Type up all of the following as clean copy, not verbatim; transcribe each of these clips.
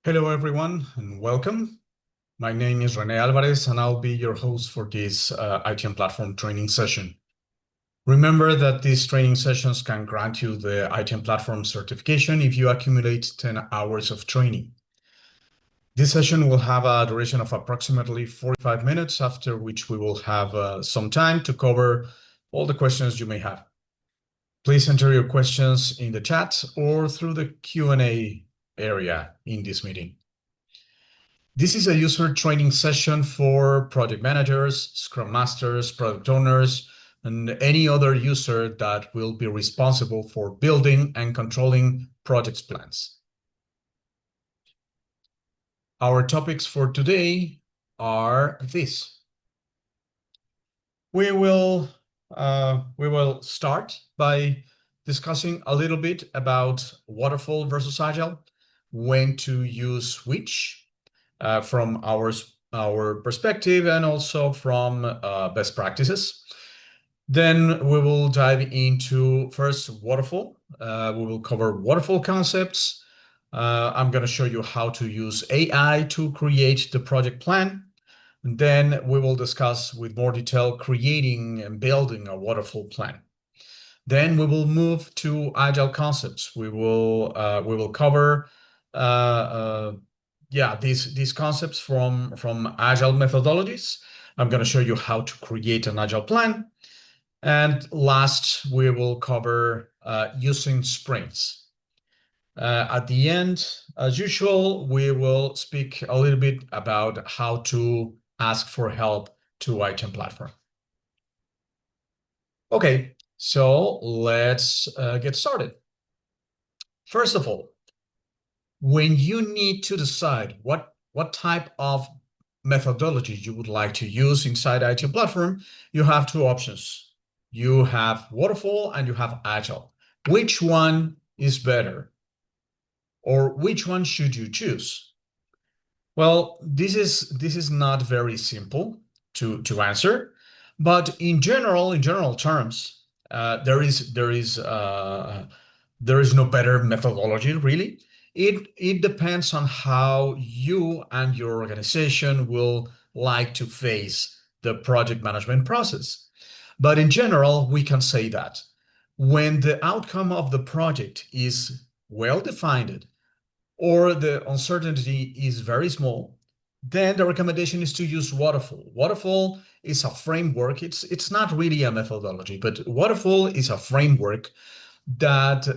Hello, everyone, and welcome. My name is Rene Alvarez, and I'll be your host for this ITM platform training session. Remember that these training sessions can grant you the ITM platform certification if you accumulate 10 hours of training. This session will have a duration of approximately 45 minutes, after which we will have some time to cover all the questions you may have. Please enter your questions in the chat or through the Q&A area in this meeting. This is a user training session for project managers, scrum masters, product owners, and any other user that will be responsible for building and controlling project plans. Our topics for today are this. We will start by discussing a little bit about waterfall versus agile, when to use which, from our perspective and also from best practices. Then we will dive into first waterfall. We will cover waterfall concepts. I'm going to show you how to use AI to create the project plan. And then we will discuss with more detail creating and building a waterfall plan. Then we will move to agile concepts. We will cover these concepts from agile methodologies. I'm going to show you how to create an agile plan. And last, we will cover using sprints. At the end, as usual, we will speak a little bit about how to ask for help to ITM platform. Okay, so let's get started. First of all, when you need to decide what type of methodology you would like to use inside ITM platform, you have two options. You have waterfall and you have agile. Which one is better? Or which one should you choose? Well, this is not very simple to answer, but in general terms, there is no better methodology really. It depends on how you and your organization will like to face the project management process. But in general, we can say that when the outcome of the project is well defined or the uncertainty is very small, then the recommendation is to use waterfall. Waterfall is a framework. It's not really a methodology, but waterfall is a framework that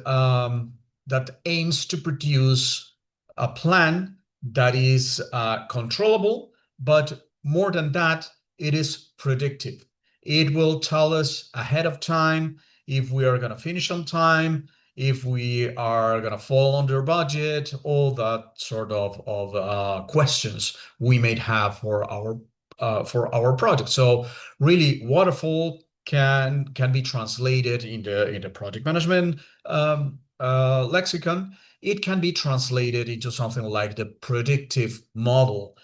that aims to produce a plan that is controllable, but more than that, it is predictive. It will tell us ahead of time if we are going to finish on time, if we are going to fall under budget, all that sort of questions we may have for our project. So really, waterfall can be translated in the project management lexicon. It can be translated into something like the predictive model.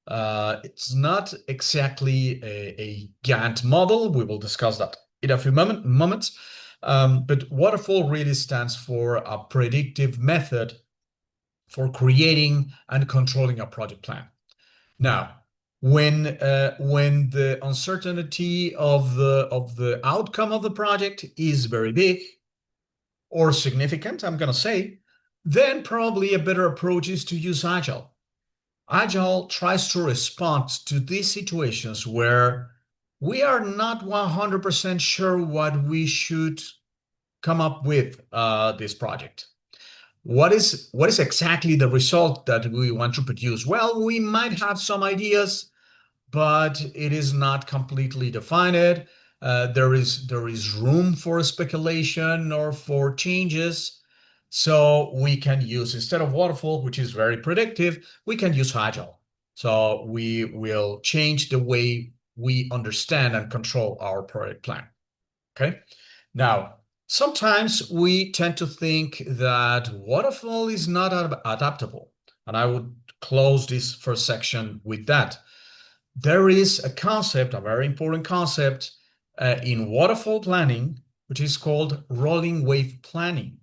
It's not exactly a Gantt model. We will discuss that in a few moments. But waterfall really stands for a predictive method for creating and controlling a project plan. Now, when the uncertainty of the outcome of the project is very big or significant, I'm going to say, then probably a better approach is to use Agile. Agile tries to respond to these situations where we are not 100% sure what we should come up with this project. What is exactly the result that we want to produce? Well, we might have some ideas, but it is not completely defined. There is room for speculation or for changes. So we can use, instead of waterfall, which is very predictive, we can use agile. So we will change the way we understand and control our project plan. Okay. Now, sometimes we tend to think that waterfall is not adaptable. And I would close this first section with that. There is a concept, a very important concept in waterfall planning, which is called rolling wave planning.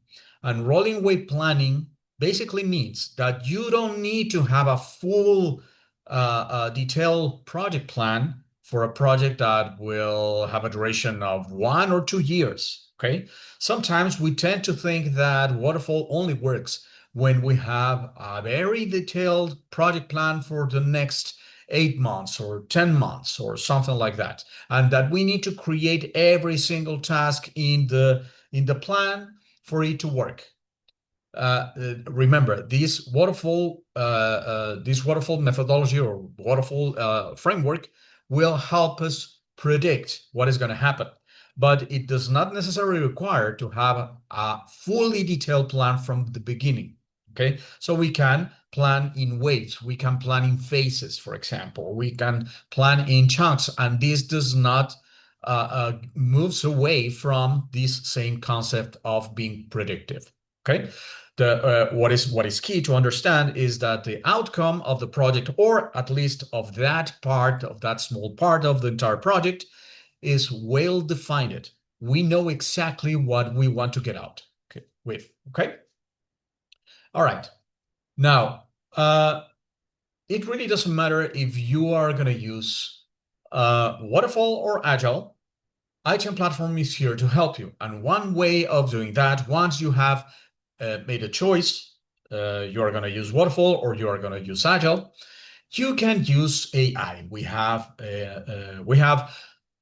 And rolling wave planning basically means that you don't need to have a full detailed project plan for a project that will have a duration of 1 or 2 years. Okay. Sometimes we tend to think that waterfall only works when we have a very detailed project plan for the next 8 months or 10 months or something like that, and that we need to create every single task in the plan for it to work. Remember, this waterfall methodology or waterfall framework will help us predict what is going to happen, but it does not necessarily require to have a fully detailed plan from the beginning. Okay, so we can plan in waves, we can plan in phases, for example, we can plan in chunks, and this does not moves away from this same concept of being predictive. Okay, what is key to understand is that the outcome of the project, or at least of that part, of that small part of the entire project, is well defined. We know exactly what we want to get out with. Okay. All right. Now, it really doesn't matter if you are going to use waterfall or agile. ITM platform is here to help you. And one way of doing that, once you have made a choice, you are going to use waterfall or you are going to use agile, you can use AI. We have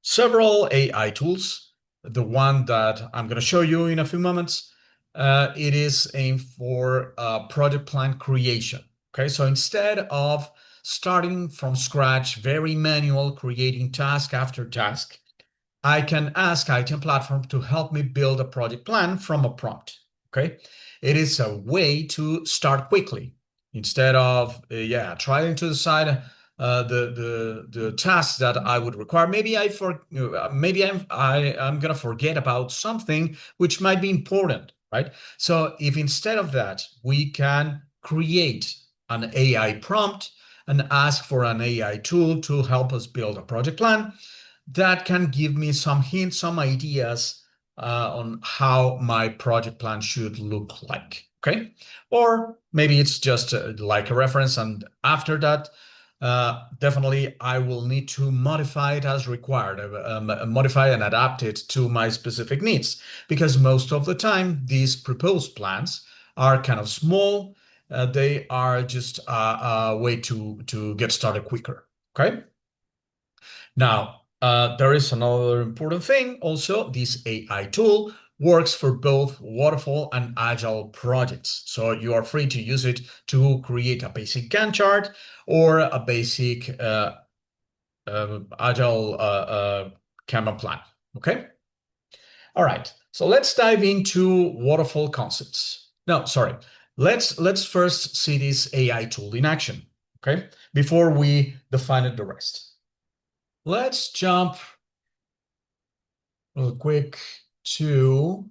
several AI tools. The one that I'm going to show you in a few moments, it is aimed for project plan creation. Okay, so instead of starting from scratch, very manual, creating task after task, I can ask ITM platform to help me build a project plan from a prompt. Okay, it is a way to start quickly instead of trying to decide the tasks that I would require. Maybe I'm gonna forget about something which might be important, right? So if instead of that we can create an AI prompt and ask for an AI tool to help us build a project plan, that can give me some hints, some ideas on how my project plan should look like. Okay. Or maybe it's just like a reference. And after that, definitely I will need to modify it as required, modify and adapt it to my specific needs. Because most of the time, these proposed plans are kind of small. They are just a way to get started quicker. Okay. Now, there is another important thing also. This AI tool works for both waterfall and agile projects. So you are free to use it to create a basic Gantt chart or a basic agile Kanban plan. Okay. All right. So let's dive into waterfall concepts. No, sorry. Let's first see this AI tool in action. Okay. Before we define the rest. Let's jump real quick to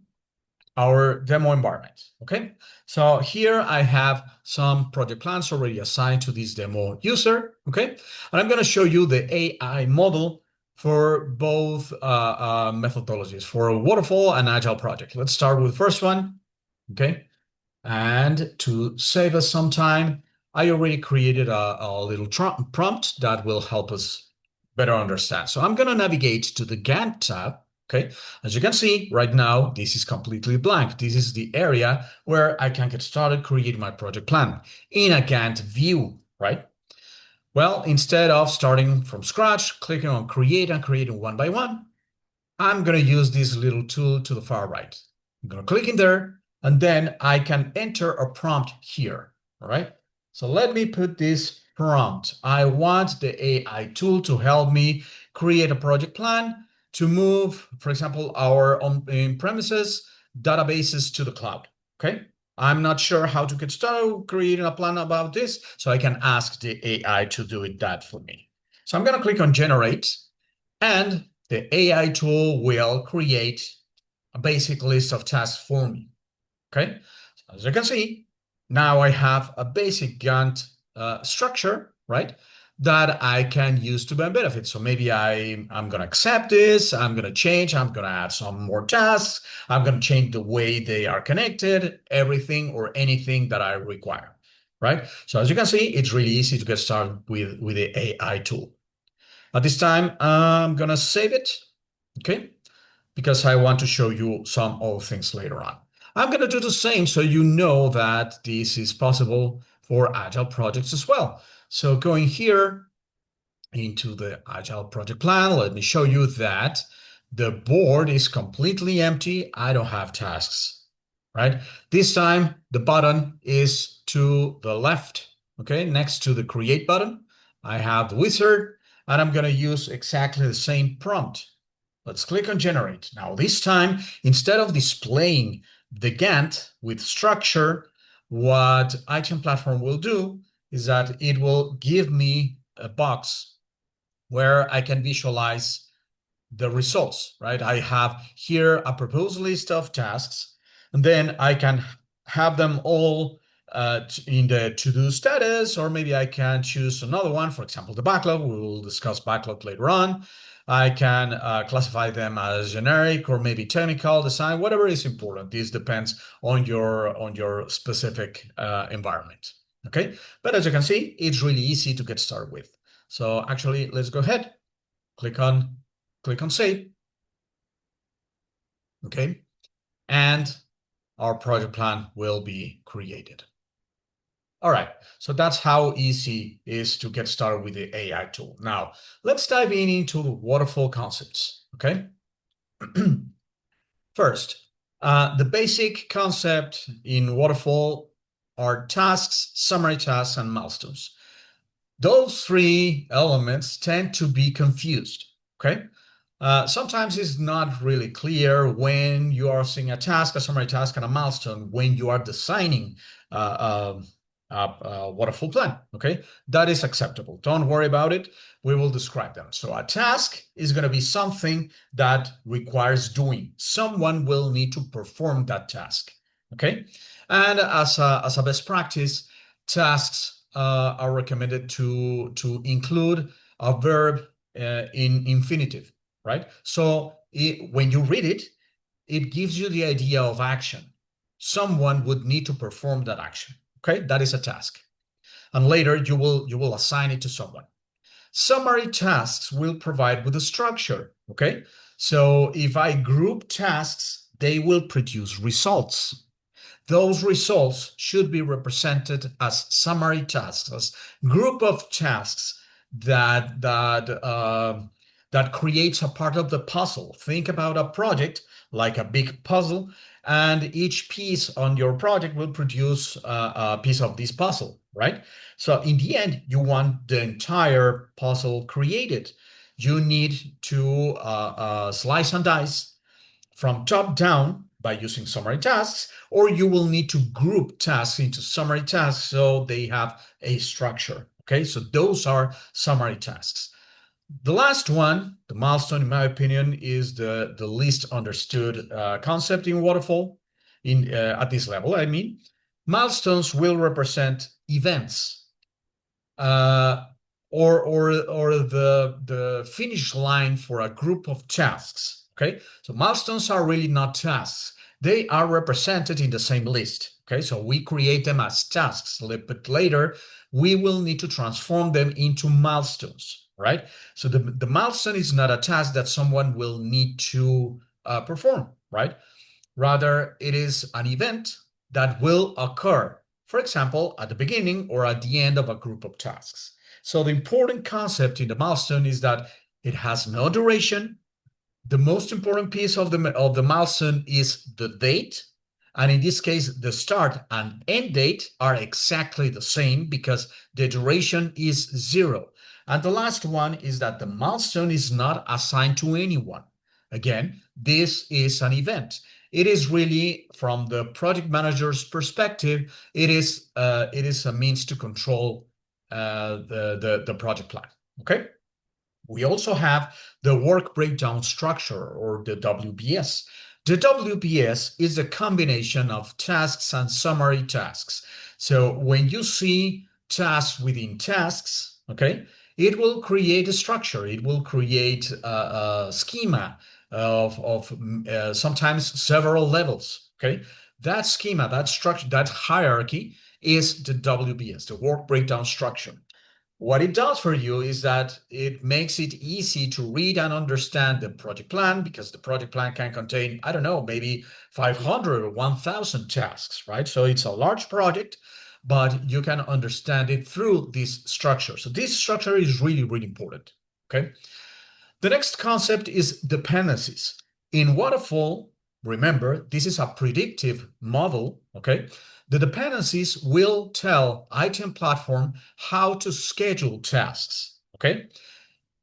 our demo environment. Okay, so here I have some project plans already assigned to this demo user. Okay, and I'm going to show you the AI model for both methodologies, for a waterfall and agile project. Let's start with the first one. Okay, and to save us some time, I already created a little prompt that will help us better understand. So I'm going to navigate to the Gantt tab. Okay, as you can see right now, this is completely blank. This is the area where I can get started creating my project plan in a Gantt view, right? Well, instead of starting from scratch, clicking on create and creating one by one, I'm going to use this little tool to the far right. I'm going to click in there, and then I can enter a prompt here. All right. So let me put this prompt. I want the AI tool to help me create a project plan to move, for example, our on-premises databases to the cloud. Okay. I'm not sure how to get started creating a plan about this, so I can ask the AI to do that for me. So I'm going to click on generate, and the AI tool will create a basic list of tasks for me. Okay, so as you can see, now I have a basic Gantt structure, right? that I can use to my benefit. So maybe I'm going to accept this, I'm going to change, I'm going to add some more tasks, I'm going to change the way they are connected, everything or anything that I require, right? So as you can see, it's really easy to get started with the AI tool. At this time, I'm going to save it, okay? Because I want to show you some other things later on. I'm going to do the same so you know that this is possible for Agile projects as well. So going here into the Agile project plan, let me show you that the board is completely empty. I don't have tasks, right? This time the button is to the left, okay, next to the create button. I have the wizard and I'm going to use exactly the same prompt. Let's click on generate. Now this time, instead of displaying the Gantt with structure, what item platform will do is that it will give me a box where I can visualize the results, right? I have here a proposed list of tasks, and then I can have them all in the to-do status, or maybe I can choose another one, for example, the backlog. We will discuss backlog later on. I can classify them as generic or maybe technical design, whatever is important. This depends on your specific environment, okay? But as you can see, it's really easy to get started with. So actually, let's go ahead, click on save, okay? And our project plan will be created. All right, so that's how easy it is to get started with the AI tool. Now, let's dive into the waterfall concepts, okay? First, the basic concept in waterfall are tasks, summary tasks, and milestones. Those three elements tend to be confused, okay? Sometimes it's not really clear when you are seeing a task, a summary task, and a milestone when you are designing a waterfall plan, okay? That is acceptable. Don't worry about it. We will describe them. So a task is going to be something that requires doing. Someone will need to perform that task, okay? And as a best practice, tasks are recommended to include a verb in infinitive, right? So when you read it, it gives you the idea of action. Someone would need to perform that action, okay? That is a task. And later you will assign it to someone. Summary tasks will provide with a structure, okay? So if I group tasks, they will produce results. Those results should be represented as summary tasks, as group of tasks that creates a part of the puzzle. Think about a project like a big puzzle, and each piece on your project will produce a piece of this puzzle, right? So in the end, you want the entire puzzle created. You need to slice and dice from top down by using summary tasks, or you will need to group tasks into summary tasks so they have a structure. Okay, so those are summary tasks. The last one, the milestone, in my opinion, is the least understood concept in waterfall at this level. I mean, milestones will represent events uh, or the finish line for a group of tasks. Okay, so milestones are really not tasks. They are represented in the same list. Okay, so we create them as tasks, but later we will need to transform them into milestones, right? So the milestone is not a task that someone will need to perform, right? Rather, it is an event that will occur, for example, at the beginning or at the end of a group of tasks. So the important concept in the milestone is that it has no duration. The most important piece of the milestone is the date. And in this case, the start and end date are exactly the same because the duration is 0. And the last one is that the milestone is not assigned to anyone. Again, this is an event. It is really, from the project manager's perspective, it is a means to control the project plan. Okay. We also have the work breakdown structure, or the WBS. The WBS is a combination of tasks and summary tasks. So when you see tasks within tasks, okay, It will create a structure. It will create a schema of sometimes several levels. Okay, that schema, that structure, that hierarchy is the WBS, the work breakdown structure. What it does for you is that it makes it easy to read and understand the project plan, because the project plan can contain, I don't know, maybe 500 or 1,000 tasks, right? So it's a large project, but you can understand it through this structure. So this structure is really, really important, okay? The next concept is dependencies. In waterfall, remember, this is a predictive model, okay? The dependencies will tell item platform how to schedule tasks, okay?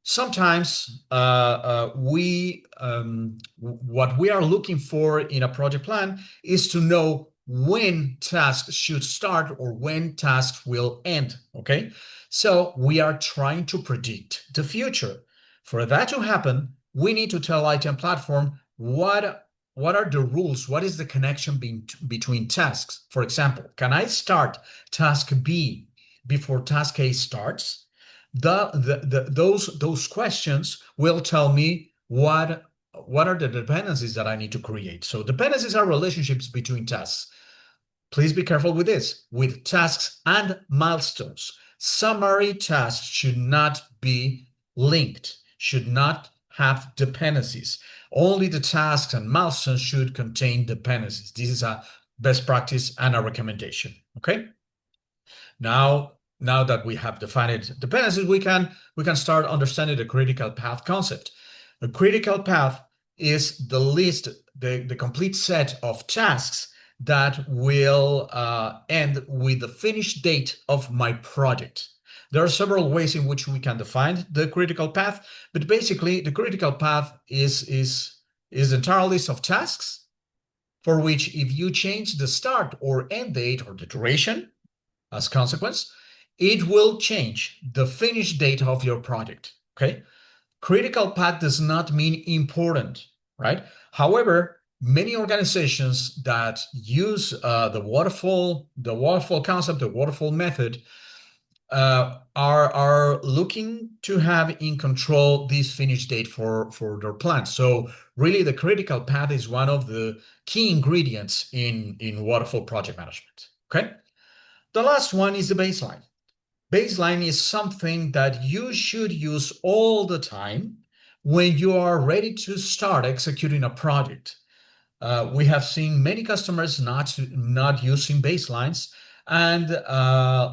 Sometimes what we are looking for in a project plan is to know when tasks should start or when tasks will end, okay? So we are trying to predict the future. For that to happen, we need to tell item platform what are the rules, what is the connection between tasks. For example, can I start task B before task A starts? Those questions will tell me what are the dependencies that I need to create. So dependencies are relationships between tasks. Please be careful with this, with tasks and milestones. Summary tasks should not be linked, should not have dependencies. Only the tasks and milestones should contain dependencies. This is a best practice and a recommendation. Okay. Now that we have defined dependencies, we can start understanding the critical path concept. A critical path is the list, the complete set of tasks that will end with the finish date of my project. There are several ways in which we can define the critical path, but basically the critical path is the entire list of tasks for which, if you change the start or end date or the duration as consequence, it will change the finish date of your project. Okay. Critical path does not mean important, right? However, many organizations that use the waterfall concept, the waterfall method, are looking to have in control this finish date for their plans. So really, the critical path is one of the key ingredients in waterfall project management. Okay. The last one is the baseline. Baseline is something that you should use all the time when you are ready to start executing a project. We have seen many customers not using baselines, and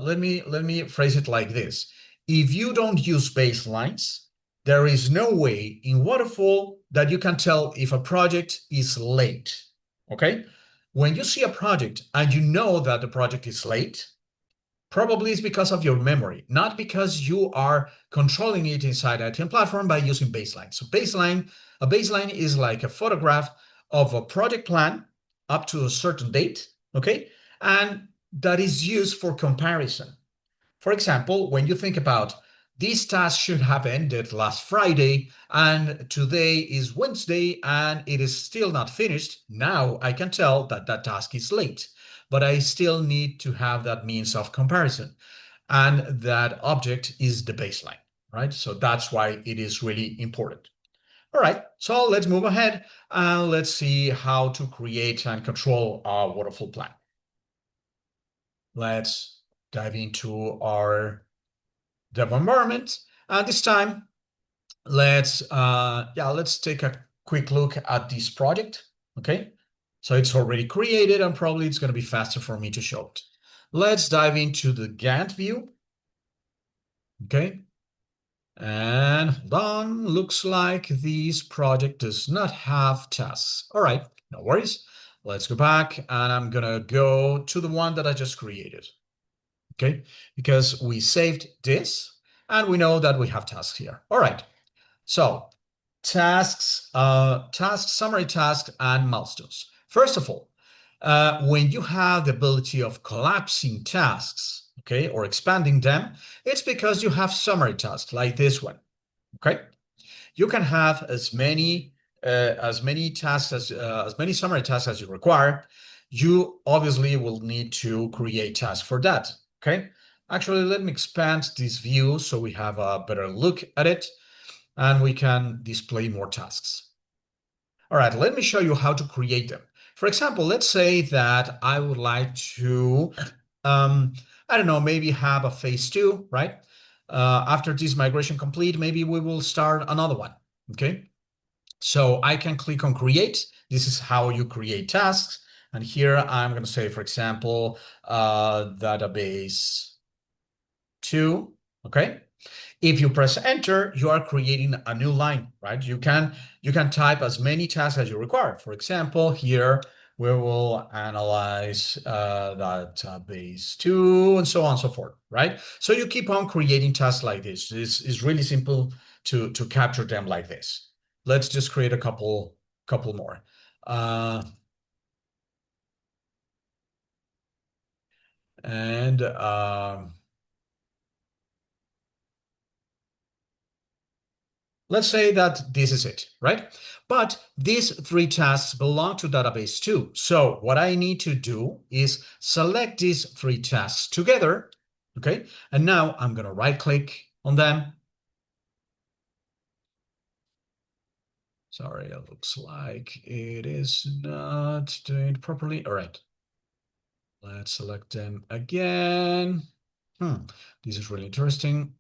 let me phrase it like this: if you don't use baselines, there is no way in waterfall that you can tell if a project is late. Okay, when you see a project and you know that the project is late, probably it's because of your memory, not because you are controlling it inside item platform by using baseline. So a baseline is like a photograph of a project plan up to a certain date, okay? And that is used for comparison. For example, when you think about this task should have ended last Friday and today is Wednesday and it is still not finished, now I can tell that that task is late, but I still need to have that means of comparison. And that object is the baseline, right? So that's why it is really important. All right, so let's move ahead and let's see how to create and control a waterfall plan. Let's dive into our dev environment. And this time, let's take a quick look at this project. Okay, so it's already created and probably it's going to be faster for me to show it. Let's dive into the Gantt view. Okay, and hold on, looks like this project does not have tasks. All right, no worries. Let's go back and I'm gonna go to the one that I just created. Okay, because we saved this and we know that we have tasks here. All right, so tasks, summary tasks, and milestones. First of all, when you have the ability of collapsing tasks, okay, or expanding them, it's because you have summary tasks like this one. Okay, you can have as many tasks as many summary tasks as you require. You obviously will need to create tasks for that. Okay, Actually, let me expand this view so we have a better look at it and we can display more tasks. All right, let me show you how to create them. For example, let's say that I would like to, I don't know, maybe have a phase two, right? After this migration complete, maybe we will start another one, okay? So I can click on create. This is how you create tasks. And here I'm going to say, for example, database two, okay? If you press enter, you are creating a new line, right? You can type as many tasks as you require. For example, here we will analyze database two and so on and so forth, right? So you keep on creating tasks like this. This is really simple to capture them like this. Let's just create a couple more. And let's say that this is it, right? But these three tasks belong to database two. So what I need to do is select these three tasks together, okay? And now I'm going to right click on them. Sorry, it looks like it is not doing it properly. All right. Let's select them again. This is really interesting.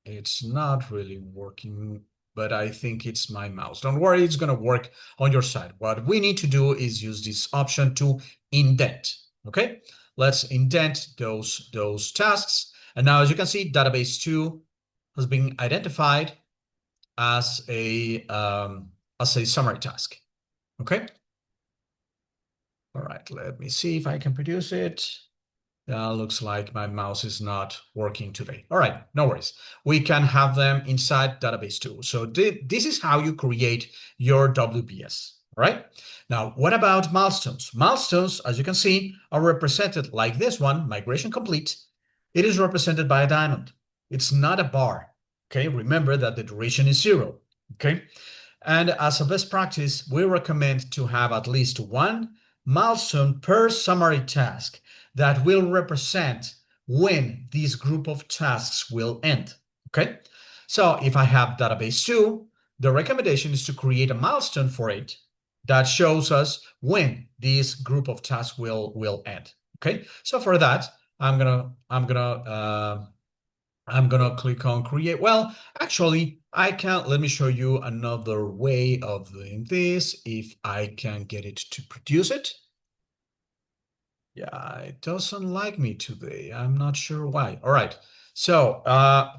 It's not really working, but I think it's my mouse. Don't worry, it's going to work on your side. What we need to do is use this option to indent. Okay, let's indent those tasks. And now, as you can see, database two has been identified as a summary task. Okay. All right. Let me see if I can produce it. Looks like my mouse is not working today. All right, no worries. We can have them inside database two. So this is how you create your WBS. All right. Now, what about milestones? Milestones, as you can see, are represented like this one, migration complete. It is represented by a diamond. It's not a bar. Okay. Remember that the duration is 0. Okay. And as a best practice, we recommend to have at least one milestone per summary task that will represent when this group of tasks will end. Okay, so if I have database two, the recommendation is to create a milestone for it that shows us when this group of tasks will end. Okay, so for that, I'm gonna click on create. Well, actually, I can. Let me show you another way of doing this. If I can get it to produce it. Yeah, it doesn't like me today. I'm not sure why. All right. So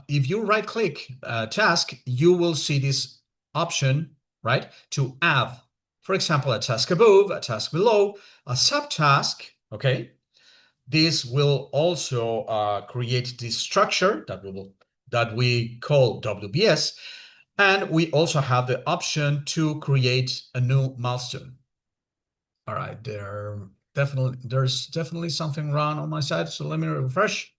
if you right click task, you will see this option, right? To add, for example, a task above, a task below, a subtask, okay? This will also create this structure that we call WBS. And we also have the option to create a new milestone. All right, there's definitely something wrong on my side. So let me refresh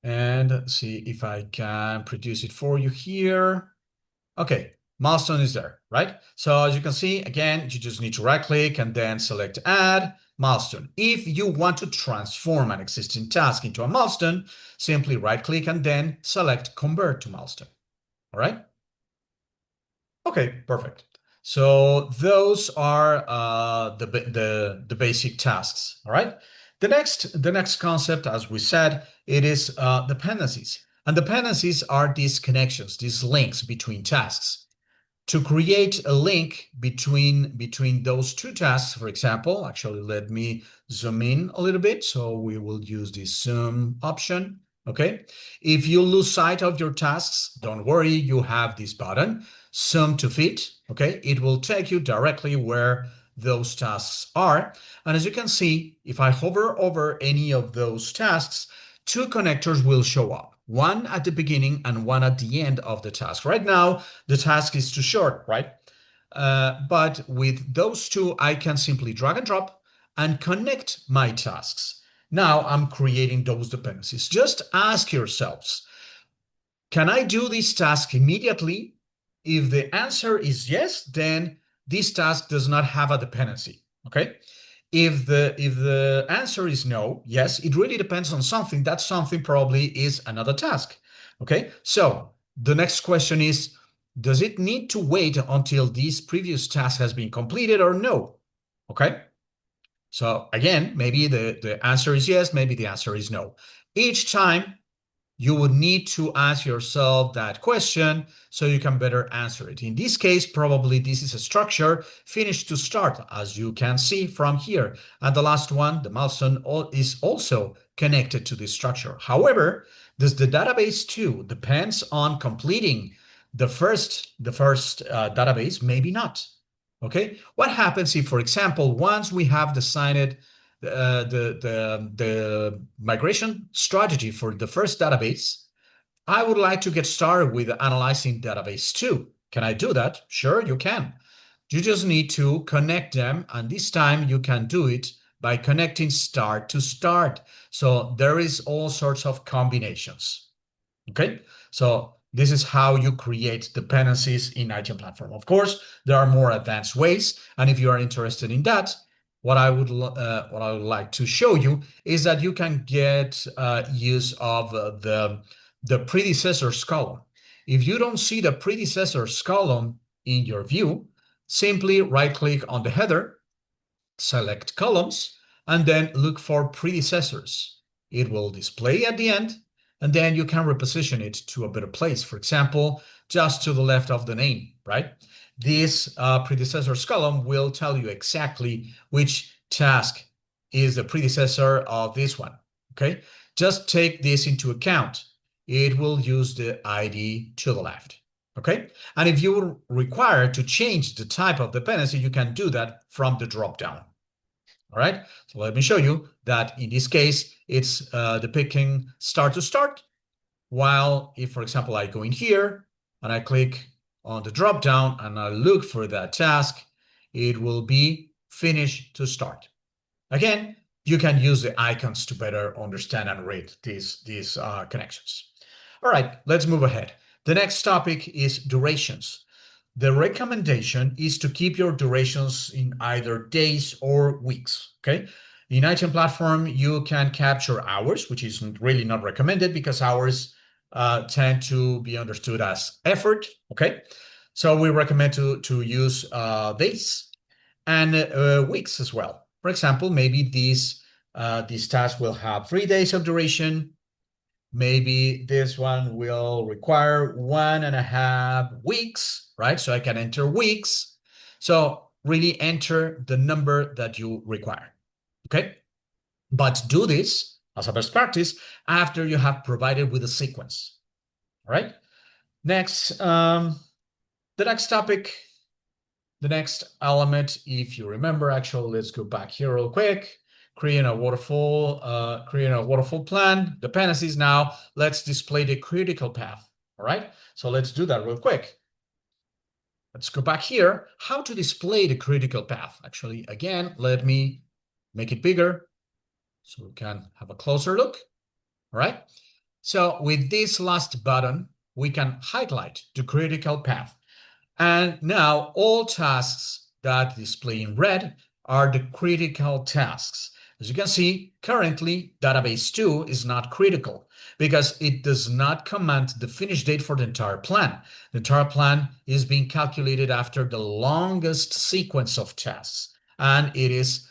and see if I can produce it for you here. Okay, milestone is there, right? So as you can see, again, you just need to right click and then select add milestone. If you want to transform an existing task into a milestone, simply right click and then select convert to milestone. All right. Okay, perfect. So those are the basic tasks. All right. The next concept, as we said, it is dependencies. And dependencies are these connections, these links between tasks. To create a link between those two tasks, for example, actually let me zoom in a little bit. So we will use the zoom option. Okay. If you lose sight of your tasks, don't worry, you have this button, zoom to fit. Okay. It will take you directly where those tasks are. And as you can see, if I hover over any of those tasks, two connectors will show up, one at the beginning and one at the end of the task. Right now, the task is too short, right? But with those two, I can simply drag and drop and connect my tasks. Now I'm creating those dependencies. Just ask yourselves, can I do this task immediately? If the answer is yes, then this task does not have a dependency, okay? If the answer is no, yes, it really depends on something. That something probably is another task. Okay, so the next question is, does it need to wait until this previous task has been completed or no? Okay, so again, maybe the answer is yes, maybe the answer is no. Each time you would need to ask yourself that question so you can better answer it. In this case, probably this is a structure, finish to start, as you can see from here. And the last one, the milestone, is also connected to this structure. However, does the database too depends on completing the first database? Maybe not. Okay, what happens if, for example, once we have decided the migration strategy for the first database, I would like to get started with analyzing database 2. Can I do that? Sure, you can. You just need to connect them, and this time you can do it by connecting start to start. So there is all sorts of combinations. Okay, so this is how you create dependencies in Agile platform. Of course, there are more advanced ways, and if you are interested in that, what I would like to show you is that you can get use of the predecessors column. If you don't see the predecessors column in your view, simply right-click on the header, select columns, and then look for predecessors. It will display at the end, and then you can reposition it to a better place. For example, just to the left of the name, right? This predecessors column will tell you exactly which task is the predecessor of this one, okay? Just take this into account. It will use the ID to the left, okay? And if you require to change the type of dependency, you can do that from the drop-down. All right, so let me show you that in this case, it's depicting start to start, while if, for example, I go in here and I click on the drop down and I look for that task, it will be finish to start. Again, you can use the icons to better understand and read these connections. All right, let's move ahead. The next topic is durations. The recommendation is to keep your durations in either days or weeks, okay? In Item Platform, you can capture hours, which is really not recommended because hours tend to be understood as effort, okay? So we recommend to use days and weeks as well. For example, maybe this task will have 3 days of duration. Maybe this one will require 1.5 weeks, right? So I can enter weeks. So really enter the number that you require, okay? But do this as a best practice after you have provided with a sequence, all right? Next, the next topic, the next element, if you remember, actually, let's go back here real quick. Creating a waterfall plan, dependencies. Now let's display the critical path. All right, so let's do that real quick. Let's go back here. How to display the critical path? Actually, again, let me make it bigger so we can have a closer look. All right, so with this last button, we can highlight the critical path. And now all tasks that display in red are the critical tasks. As you can see, currently database 2 is not critical because it does not command the finish date for the entire plan. The entire plan is being calculated after the longest sequence of tasks, and it is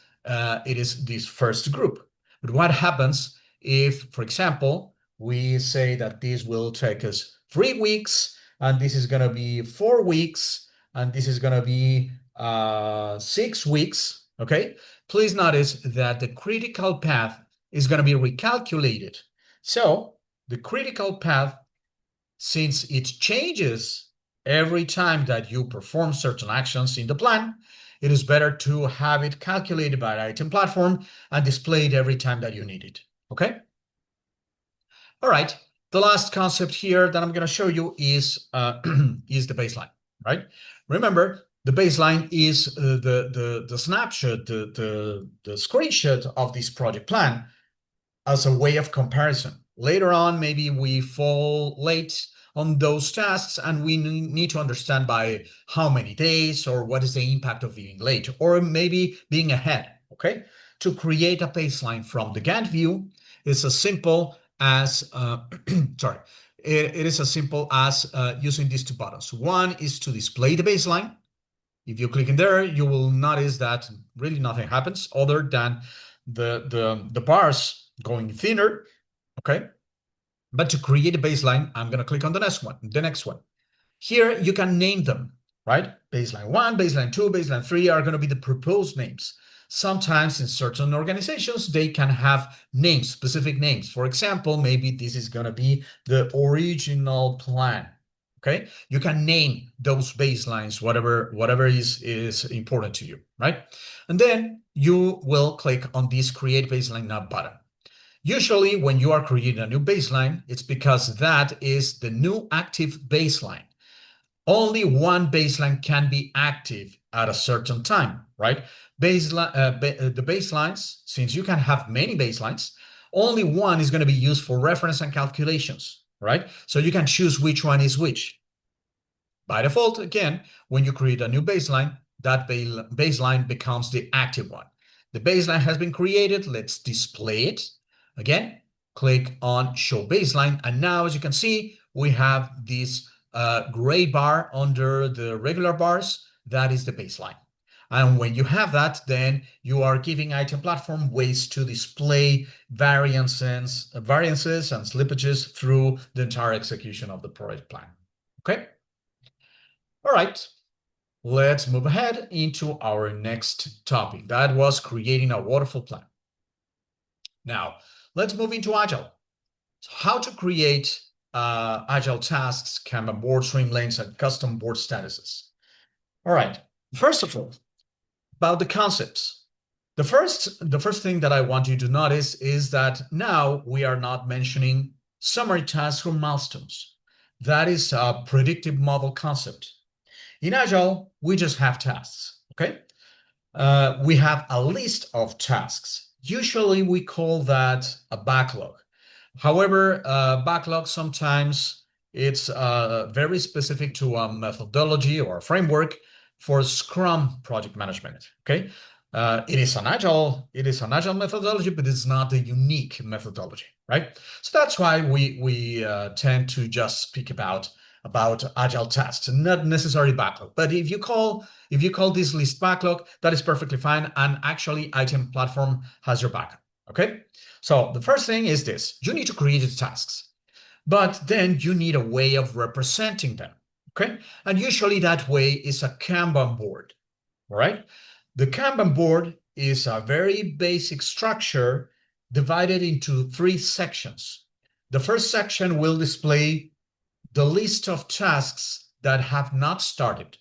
this first group. But what happens if, for example, we say that this will take us 3 weeks, and this is going to be 4 weeks, and this is going to be 6 weeks, okay? Please notice that the critical path is going to be recalculated. So the critical path, since it changes every time that you perform certain actions in the plan, it is better to have it calculated by Item Platform and displayed every time that you need it, okay? All right, the last concept here that I'm going to show you is is the baseline, right? Remember, the baseline is the snapshot, the screenshot of this project plan as a way of comparison. Later on, maybe we fall late on those tasks and we need to understand by how many days or what is the impact of being late or maybe being ahead. okay? To create a baseline from the Gantt view is as simple as, sorry, it is as simple as using these two buttons. One is to display the baseline. If you click in there, you will notice that really nothing happens other than the bars going thinner, okay? But to create a baseline, I'm going to click on the next one. Here you can name them, right? Baseline 1, baseline 2, baseline 3 are going to be the proposed names. Sometimes in certain organizations, they can have names, specific names. For example, maybe this is going to be the original plan. Okay, you can name those baselines, whatever is important to you, right? And then you will click on this Create Baseline Now button. Usually, when you are creating a new baseline, it's because that is the new active baseline. Only one baseline can be active at a certain time, right? The baselines, since you can have many baselines, only one is going to be used for reference and calculations, right? So you can choose which one is which. By default, again, when you create a new baseline, that baseline becomes the active one. The baseline has been created. Let's display it. Again, click on Show Baseline. And now, as you can see, we have this gray bar under the regular bars. That is the baseline. And when you have that, then you are giving Item Platform ways to display variances and slippages through the entire execution of the project plan. Okay? All right, let's move ahead into our next topic. That was creating a waterfall plan. Now, let's move into Agile. So how to create Agile tasks, Kanban board, swimlanes, and custom board statuses. All right, first of all, about the concepts. The first thing that I want you to notice is that now we are not mentioning summary tasks or milestones. That is a predictive model concept. In Agile, we just have tasks, okay? We have a list of tasks. Usually we call that a backlog. However, backlog sometimes it's very specific to a methodology or a framework for Scrum project management, okay? It is an agile methodology, but it's not a unique methodology, right? So that's why we tend to just speak about agile tasks, not necessarily backlog. But if you call this list backlog, that is perfectly fine. And actually, Item Platform has your back. Okay. So the first thing is this: you need to create the tasks, but then you need a way of representing them. Okay. And usually that way is a Kanban board. All right. The Kanban board is a very basic structure divided into 3 sections. The first section will display the list of tasks that have not started.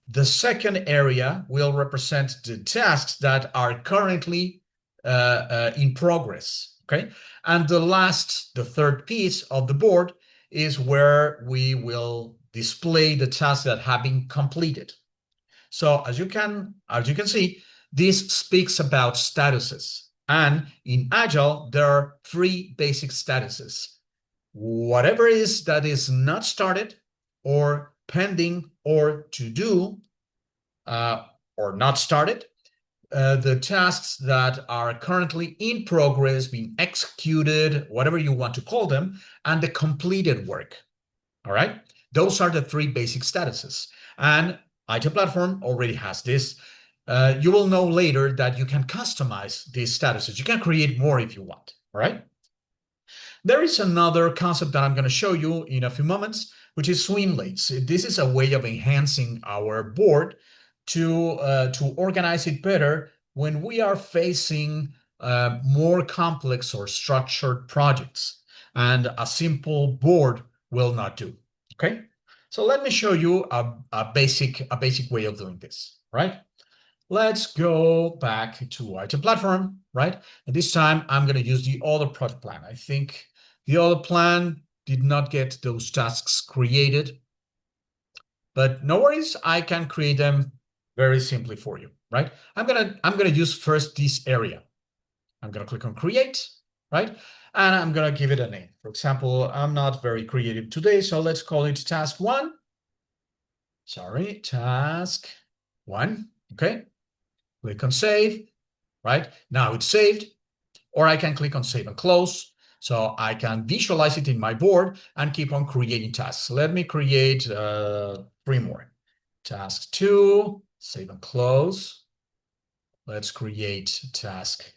The second area will represent the tasks that are currently in progress, okay? And the third piece of the board is where we will display the tasks that have been completed. So as you can see, this speaks about statuses. And in Agile, there are 3 basic statuses. Whatever is that is not started or pending or to do or not started, the tasks that are currently in progress, being executed, whatever you want to call them, and the completed work. All right, those are the 3 basic statuses. And Item Platform already has this. You will know later that you can customize these statuses. You can create more if you want. All right. There is another concept that I'm going to show you in a few moments, which is swimlanes. This is a way of enhancing our board to organize it better when we are facing more complex or structured projects, and a simple board will not do. Okay, so let me show you a basic way of doing this. Right? Let's go back to Item Platform, right? And this time I'm going to use the other project plan. I think the other plan did not get those tasks created, but no worries. I can create them very simply for you, right? I'm gonna use first this area. I'm gonna click on Create, right? And I'm gonna give it a name. For example, I'm not very creative today, so let's call it Task 1. Sorry, Task 1. Okay. Click on Save. right? Now it's saved, or I can click on Save and Close. So I can visualize it in my board and keep on creating tasks. Let me create 3 more. Task 2, save and close. Let's create task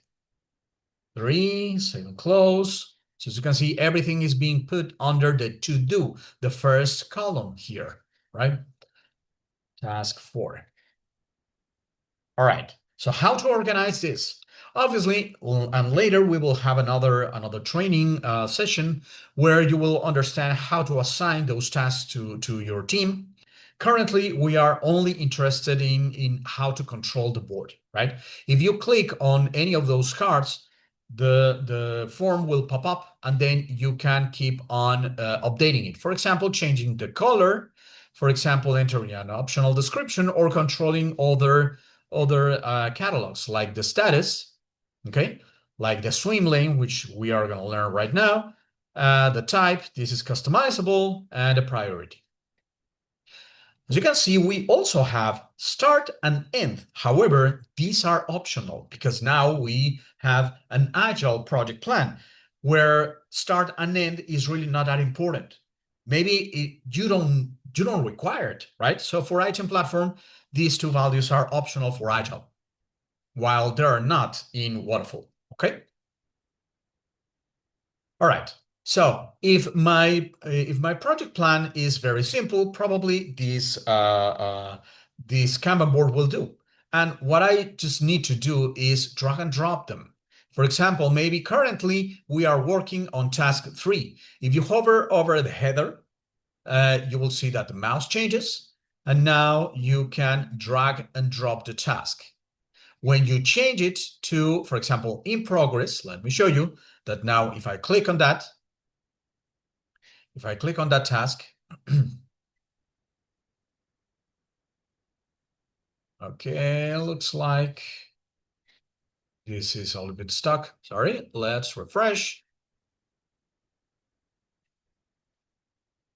3, save and close. So as you can see, everything is being put under the to do, the first column here, right? Task 4. All right. So how to organize this? Obviously, and later we will have another training session where you will understand how to assign those tasks to your team. Currently, we are only interested in how to control the board, right? If you click on any of those cards, the form will pop up, and then you can keep on updating it. For example, changing the color, for example, entering an optional description, or controlling other catalogs like the status, okay, like the swim lane, which we are going to learn right now, the type, this is customizable, and the priority. As you can see, we also have start and end. However, these are optional because now we have an agile project plan where start and end is really not that important. Maybe you don't require it, right? So for item platform, these 2 values are optional for agile, while they're not in waterfall, okay? All right. So if my project plan is very simple, probably this Kanban board will do. And what I just need to do is drag and drop them. For example, maybe currently we are working on task 3. If you hover over the header, you will see that the mouse changes, and now you can drag and drop the task. When you change it to, for example, in progress, let me show you that now if I click on that, task, okay, looks like this is a little bit stuck. Sorry, let's refresh.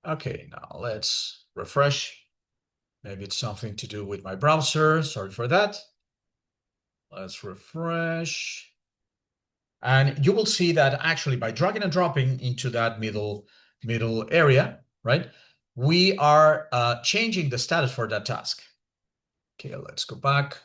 Okay, now let's refresh. Maybe it's something to do with my browser. Sorry for that. Let's refresh. And you will see that actually by dragging and dropping into that middle area, right, we are changing the status for that task. Okay, let's go back.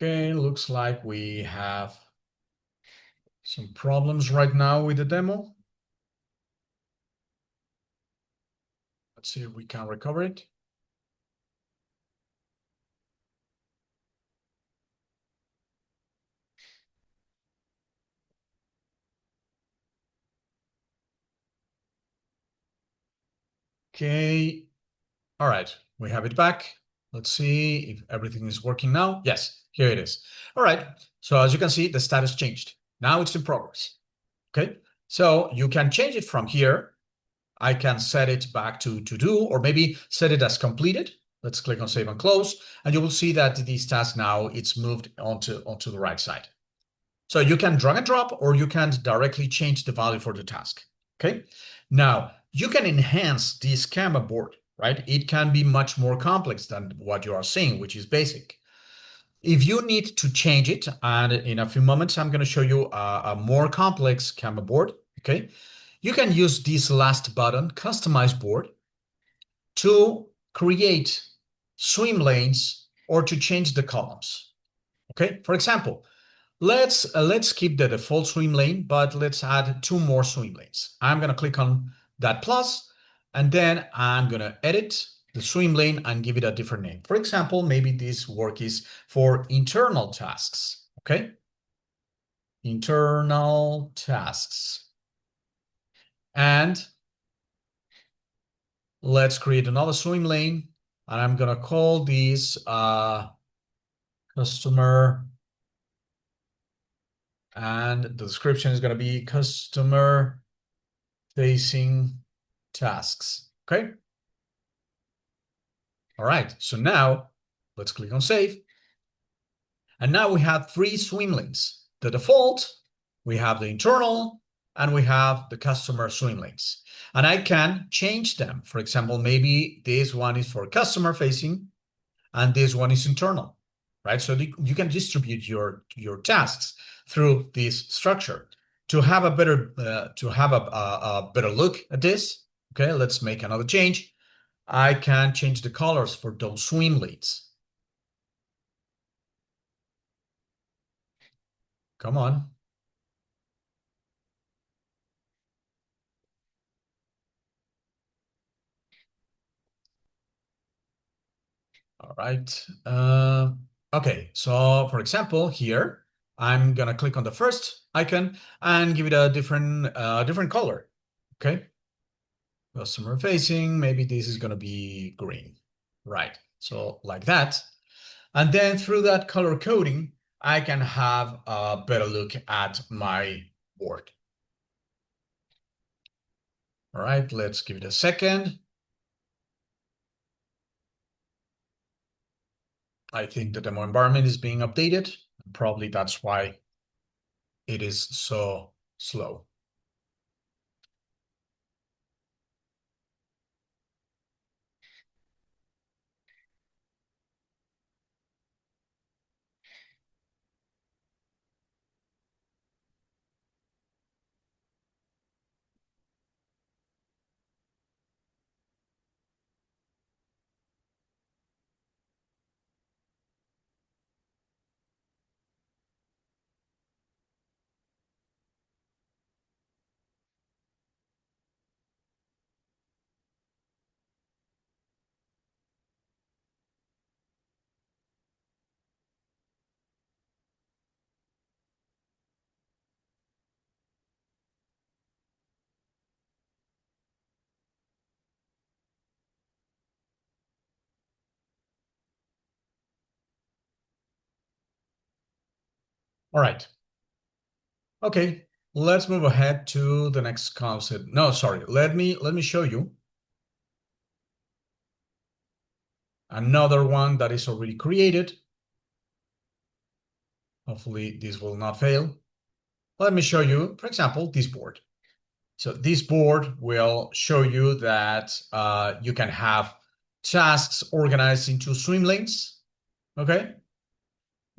Okay, looks like we have some problems right now with the demo. Let's see if we can recover it. Okay, all right, we have it back. Let's see if everything is working now. Yes, here it is. All right, so as you can see, the status changed. Now it's in progress. Okay, so you can change it from here. I can set it back to do, or maybe set it as completed. Let's click on save and close, and you will see that these tasks now it's moved onto the right side. So you can drag and drop, or you can directly change the value for the task. Okay. Now you can enhance this Kanban board, right? It can be much more complex than what you are seeing, which is basic. If you need to change it, and in a few moments, I'm going to show you a more complex Kanban board. Okay. You can use this last button, Customize Board, to create swim lanes or to change the columns. Okay, for example, let's keep the default swim lane, but let's add 2 more swim lanes. I'm gonna click on that plus, and then I'm gonna edit the swim lane and give it a different name. For example, maybe this work is for internal tasks. Okay, internal tasks. And let's create another swim lane, and I'm gonna call this customer, and the description is gonna be customer facing tasks. Okay. All right. So now let's click on save. And now we have three swim lanes. The default, we have the internal, and we have the customer swim lanes. And I can change them. For example, maybe this one is for customer facing and this one is internal, right? So you can distribute your tasks through this structure. To have a better better look at this, okay, let's make another change. I can change the colors for those swim lanes. Come on. All right. Okay, so for example, here, I'm gonna click on the first icon and give it a different color. Okay. Customer facing, maybe this is gonna be green. Right. So like that. And then through that color coding, I can have a better look at my board. All right, let's give it a second. I think the demo environment is being updated. Probably that's why it is so slow. All right. Okay, let's move ahead to the next concept. No, sorry. Let me show you another one that is already created. Hopefully this will not fail. Let me show you, for example, this board. So this board will show you that you can have tasks organized into swim lanes, okay?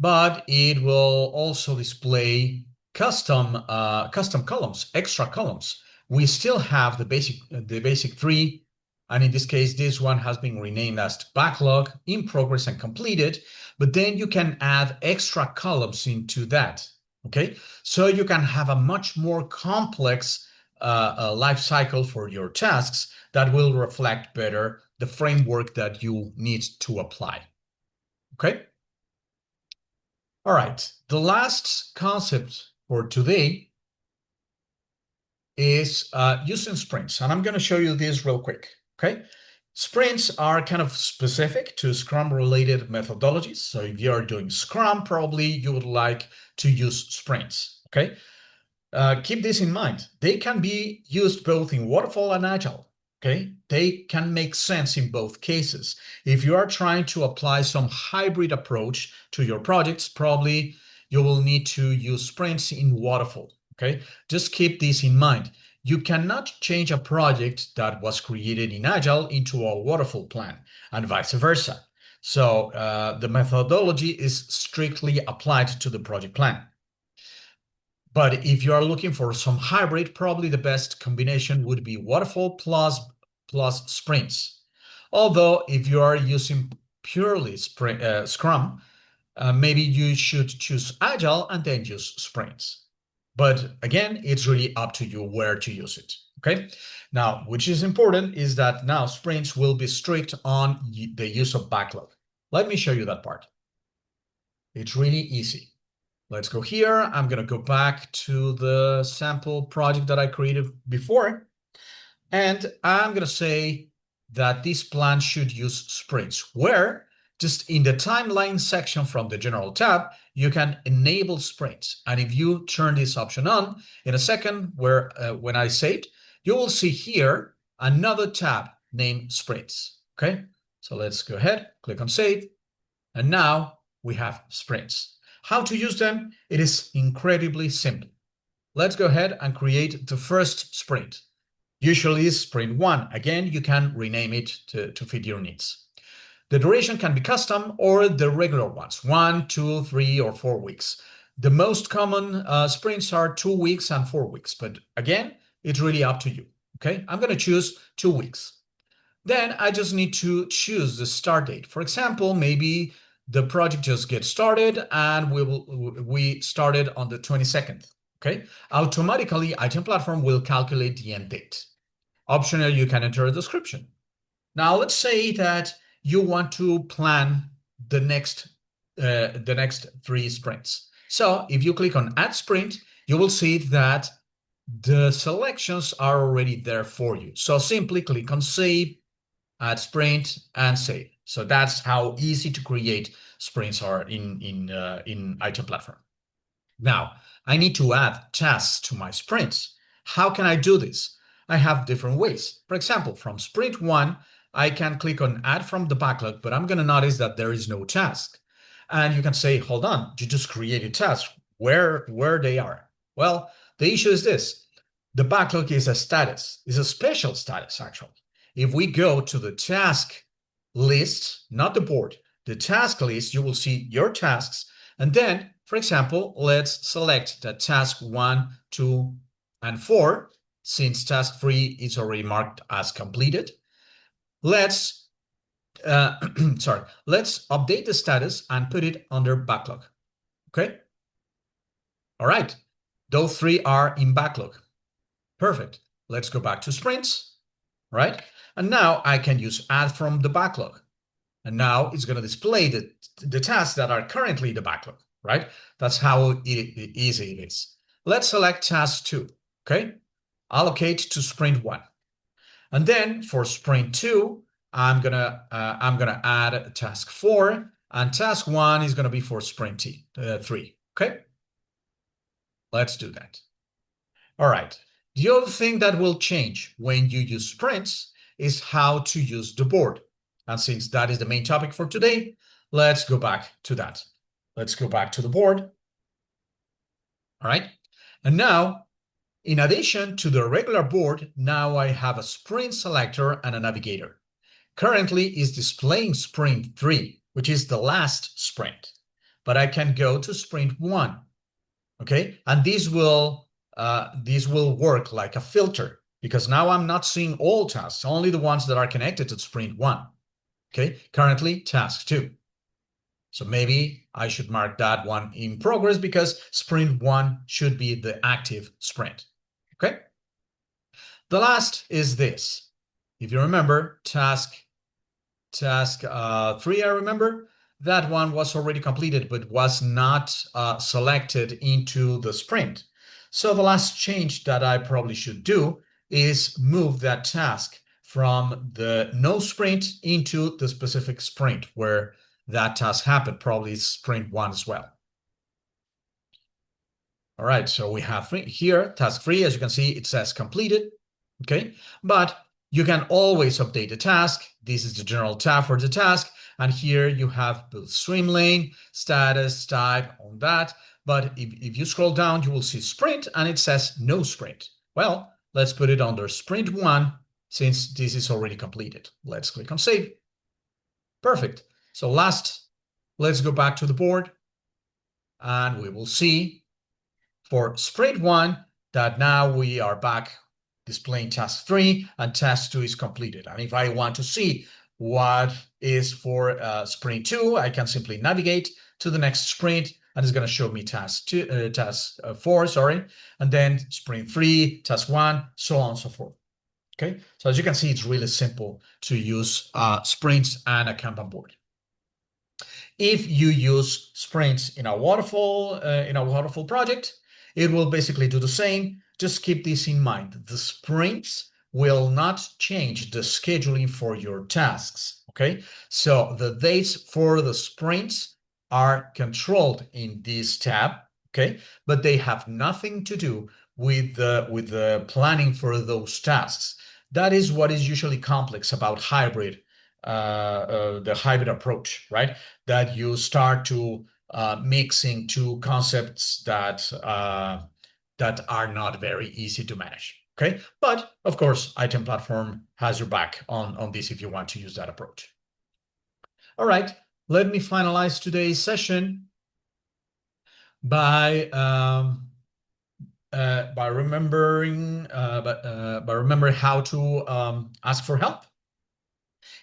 But it will also display custom columns, extra columns. We still have the basic three, and in this case, this one has been renamed as backlog, in progress, and completed. But then you can add extra columns into that. Okay, so you can have a much more complex life cycle for your tasks that will reflect better the framework that you need to apply. Okay. All right, the last concept for today is using sprints, and I'm going to show you this real quick, okay? Sprints are kind of specific to Scrum-related methodologies. So if you are doing Scrum, probably you would like to use sprints, okay? Keep this in mind. They can be used both in waterfall and agile. Okay, they can make sense in both cases. If you are trying to apply some hybrid approach to your projects, probably you will need to use sprints in waterfall. Okay, just keep this in mind. You cannot change a project that was created in agile into a waterfall plan and vice versa. So the methodology is strictly applied to the project plan. But if you are looking for some hybrid, probably the best combination would be waterfall plus sprints. Although if you are using purely Scrum, maybe you should choose Agile and then use sprints. But again, it's really up to you where to use it. Okay. Now, which is important is that now sprints will be strict on the use of backlog. Let me show you that part. It's really easy. Let's go here. I'm going to go back to the sample project that I created before. And I'm going to say that this plan should use sprints, where just in the timeline section from the general tab, you can enable sprints. And if you turn this option on in a second, when I saved, you will see here another tab named sprints. Okay, so let's go ahead, click on save, and now we have sprints. How to use them? It is incredibly simple. Let's go ahead and create the first sprint. Usually it's sprint 1. Again, you can rename it to fit your needs. The duration can be custom or the regular ones, 1, 2, 3, or 4 weeks. The most common sprints are 2 weeks and 4 weeks, but again, it's really up to you. Okay, I'm going to choose 2 weeks. Then I just need to choose the start date. For example, maybe the project just gets started and we started on the 22nd. Okay, automatically Item Platform will calculate the end date. Optional, you can enter a description. Now let's say that you want to plan the next 3 sprints. So if you click on Add Sprint, you will see that the selections are already there for you. So simply click on Save, Add Sprint, and Save. So that's how easy to create sprints are in Item Platform. Now, I need to add tasks to my sprints. How can I do this? I have different ways. For example, from sprint 1, I can click on Add from the backlog, but I'm going to notice that there is no task. And you can say, hold on, you just created tasks. Where they are? Well, the issue is this. The backlog is a status, is a special status, actually. If we go to the task list, not the board, the task list, you will see your tasks. And then, for example, let's select the task 1, 2, and 4. Since task 3 is already marked as completed, let's let's update the status and put it under backlog. Okay. All right. Those 3 are in backlog. Perfect. Let's go back to sprints, right? And now I can use add from the backlog. And now it's going to display the tasks that are currently in the backlog, right? That's how easy it is. Let's select task 2, okay? Allocate to sprint 1. And then for sprint 2, I'm gonna add task 4, and task 1 is gonna be for sprint 3, okay? Let's do that. All right. The other thing that will change when you use sprints is how to use the board. And since that is the main topic for today, let's go back to that. Let's go back to the board. All right. And now, in addition to the regular board, now I have a sprint selector and a navigator. Currently is displaying sprint 3, which is the last sprint. But I can go to sprint 1. Okay. And this will work like a filter because now I'm not seeing all tasks, only the ones that are connected to sprint 1. Okay, currently task 2. So maybe I should mark that one in progress because sprint 1 should be the active sprint. Okay. The last is this. If you remember, task 3, I remember that one was already completed but was not selected into the sprint. So the last change that I probably should do is move that task from the no sprint into the specific sprint where that task happened, probably sprint 1 as well. All right, so we have here task 3, as you can see, it says completed, okay? But you can always update the task. This is the general tab for the task. And here you have the swim lane, status, type, on that. But if you scroll down, you will see sprint and it says no sprint. Well, let's put it under sprint 1 since this is already completed. Let's click on save. Perfect. So last, let's go back to the board and we will see for sprint 1 that now we are back displaying task 3 and task 2 is completed. And if I want to see what is for sprint 2, I can simply navigate to the next sprint and it's going to show me task 4, and then sprint 3, task 1, so on and so forth. Okay, so as you can see, it's really simple to use sprints and a Kanban board. If you use sprints in a waterfall project, it will basically do the same. Just keep this in mind. The sprints will not change the scheduling for your tasks. Okay, so the dates for the sprints are controlled in this tab. Okay, but they have nothing to do with the planning for those tasks. That is what is usually complex about the hybrid approach, right? That you start to mixing two concepts that are not very easy to manage. Okay, but of course, Item Platform has your back on this if you want to use that approach. All right, let me finalize today's session by remembering how to ask for help.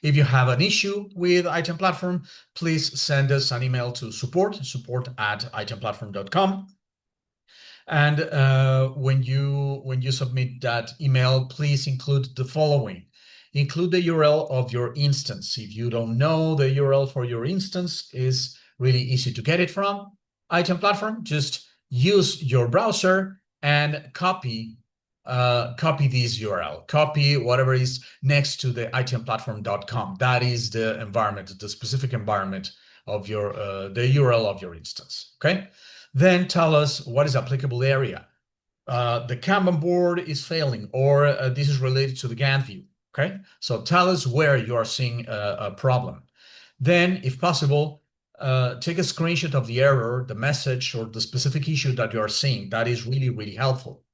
If you have an issue with Item Platform, please send us an email to support@itemplatform.com. And when you submit that email, please include the following. Include the URL of your instance. If you don't know the URL for your instance, is really easy to get it from Item Platform. Just use your browser and copy this URL. Copy whatever is next to the itemplatform.com. That is the environment, the specific environment of your the URL of your instance. Okay. Then tell us what is applicable area. The Kanban board is failing, or this is related to the Gantt view. Okay, so tell us where you are seeing a problem. Then, if possible, take a screenshot of the error, the message, or the specific issue that you are seeing. That is really, really helpful.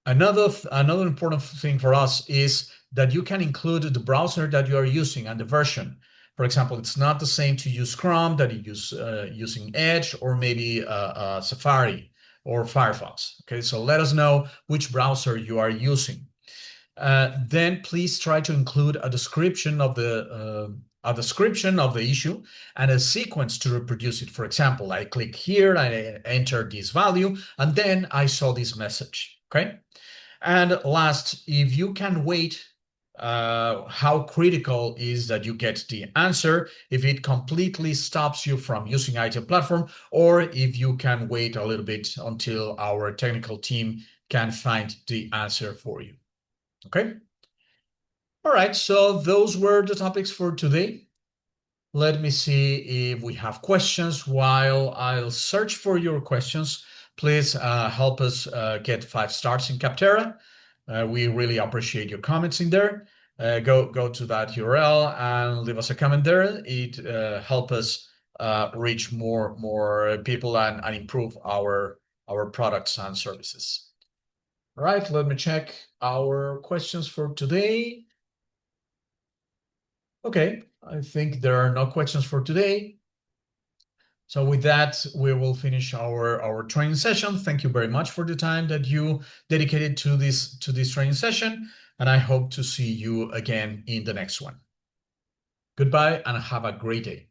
Another important thing for us is that you can include the browser that you are using and the version. For example, it's not the same to use Chrome that you use using Edge or maybe Safari or Firefox. Okay, so let us know which browser you are using. Then please try to include a description of the issue and a sequence to reproduce it. For example, I click here, I enter this value, and then I saw this message. Okay. And last, if you can wait, how critical is that you get the answer, if it completely stops you from using Item Platform, or if you can wait a little bit until our technical team can find the answer for you. Okay. All right. So those were the topics for today. Let me see if we have questions. While I'll search for your questions, please help us get 5 stars in Capterra. We really appreciate your comments in there. Go to that URL and leave us a comment there. It helps us reach more people and improve our products and services. All right, let me check our questions for today. Okay, I think there are no questions for today. So with that, we will finish our training session. Thank you very much for the time that you dedicated to this training session, and I hope to see you again in the next one. Goodbye and have a great day.